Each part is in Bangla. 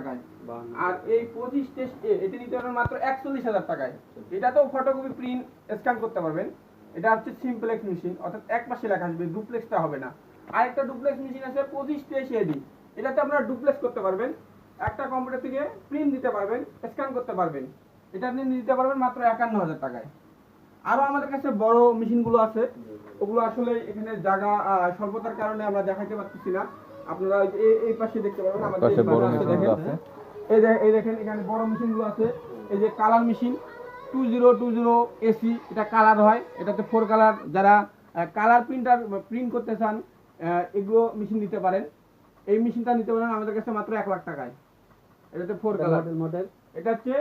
টাকায়। আর এই 25 টেস্ট এ এটা নিতে পারবেন মাত্র 41,000 টাকায়। এটাতেও ফটোকপি প্রিন্ট স্ক্যান করতে পারবেন। এটা হচ্ছে সিমপ্লেক্স মেশিন, অর্থাৎ এক পাশে লেখা আসবে, ডুপ্লেক্সটা হবে না। আরেকটা ডুপ্লেক্স মেশিন আছে 25 টেস্ট এডি, এটাতে আপনারা ডুপ্লেক্স করতে পারবেন, একটা কম্পিউটার থেকে প্রিন্ট দিতে পারবেন, স্ক্যান করতে পারবেন। এটা আপনি নিতে পারবেন মাত্র 51,000 টাকায়। আরো আমাদের কাছে বড় মেশিনগুলো আছে, ওগুলো আসলে এখানে জায়গা স্বল্পতার কারণে আমরা দেখাইতে পারতেছি না। আপনারা এই পাশে দেখতে পারবেন আমাদের পাশে বড় মেশিনগুলো আছে। এই দেখেন এখানে বড় মেশিনগুলো আছে। এই যে কালার মেশিন 2020 এসি, এটা কালার হয়, এটাতে 4 কালার। যারা কালার প্রিন্ট করতে চান এগুলো মেশিন নিতে পারেন। এই মেশিনটা নিতে পারেন আমাদের কাছে মাত্র 1 লাখ টাকায়। এটাতে 4 কালার মডেল। এটা হচ্ছে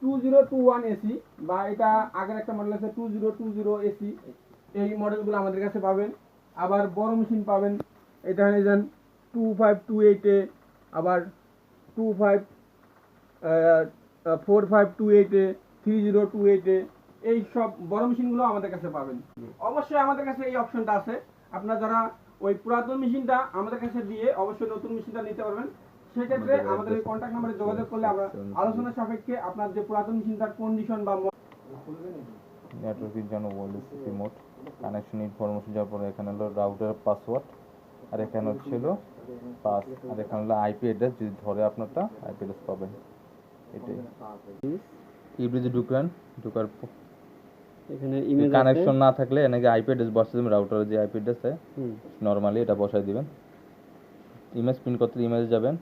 2021 এসি, বা এটা আগের একটা মডেল আছে 2020 এসি। এই মডেলগুলো আমাদের কাছে পাবেন। আবার বড় মেশিন পাবেন, এটা হয়ে যান 2528 এ, আবার 4528 এ, 3028 এ, এই সব বড় মেশিনগুলো আমাদের কাছে পাবেন। অবশ্যই আমাদের কাছে এই অপশনটা আছে, আপনারা যারা ওই পুরাতন মেশিনটা আমাদের কাছে দিয়ে অবশ্যই নতুন মেশিনটা নিতে পারবেন। সেক্ষেত্রে আমাদের এই কন্ট্যাক্ট নাম্বারে যোগাযোগ করলে আমরা আলোচনা সাপেক্ষে আপনার যে পুরাতন মেশিনটার কন্ডিশন বা নেটওয়ার্কের জন্য ওয়্যারলেস রিমোট কানেকশন ইনফরমেশন, যাওয়ার পরে এখানে হলো রাউটার পাসওয়ার্ড, আর এখানে হচ্ছিল পাস, আর এখানে হলো আইপি অ্যাড্রেস, যদি ধরে আপনারটা আইপি অ্যাড্রেস পাবেন। এটাই ইব্রিজে ঢুকার এখানে কানেকশন না থাকলে এনাকে আইপি অ্যাড্রেস বসাই দেবেন, রাউটারে যে আইপি অ্যাড্রেস আছে নরমালি এটা বসাই দিবেন। ইমেজ প্রিন্ট করতে ইমেজে যাবেন,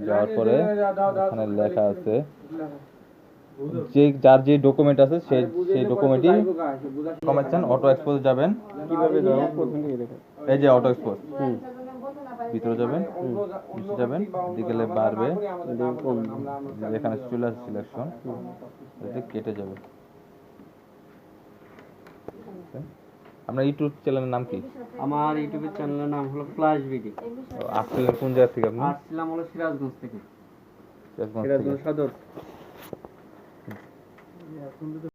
যাওয়ার পরে এখানে লেখা আছে যে যার যে ডকুমেন্ট আছে সেই ডকুমেন্টই কমাচ্ছেন। অটো এক্সপোজ যাবেন, কিভাবে যাব প্রথম থেকে দেখো, এই যে অটো এক্সপোজ ভিতরে যাবেন, নিচে যাবেন, দিকেলে বাড়বে, এখানে চলে আসে সিলেকশন, এটা কেটে যাবে। আপনার ইউটিউব চ্যানেলের নাম কি? আমার ইউটিউব চ্যানেলের নাম হলো ফ্ল্যাশ ভিডি। আসছিলেন কোন জায়গা থেকে আপনি? আসছিলাম হলো সিরাজগঞ্জ থেকে, সিরাজগঞ্জ সদর।